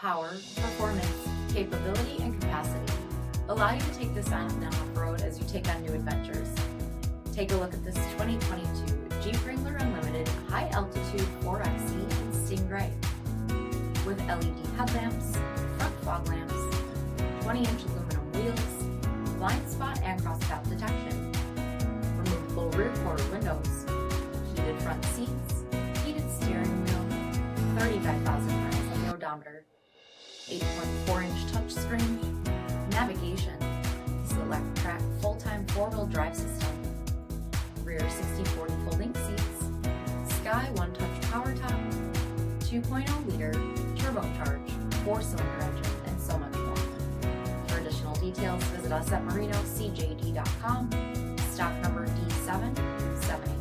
power, performance, capability, and capacity allow you to take this on and off-road as you take on new adventures. Take a look at this 2022 Jeep Wrangler Unlimited High Altitude 4xe in Stingray. With LED headlamps, front fog lamps, 20-inch aluminum wheels, blind spot and crosspath detection, removable rear quarter windows, heated front seats, heated steering wheel, 35,000 miles on the odometer, 8.4-inch touchscreen, navigation, select track full-time four-wheel drive system, rear 60/40 folding seats, Sky One-Touch power top, 2.0-liter turbocharged 4-cylinder engine, and so much more. For additional details, visit us at marinocjd.com, stock number D7781.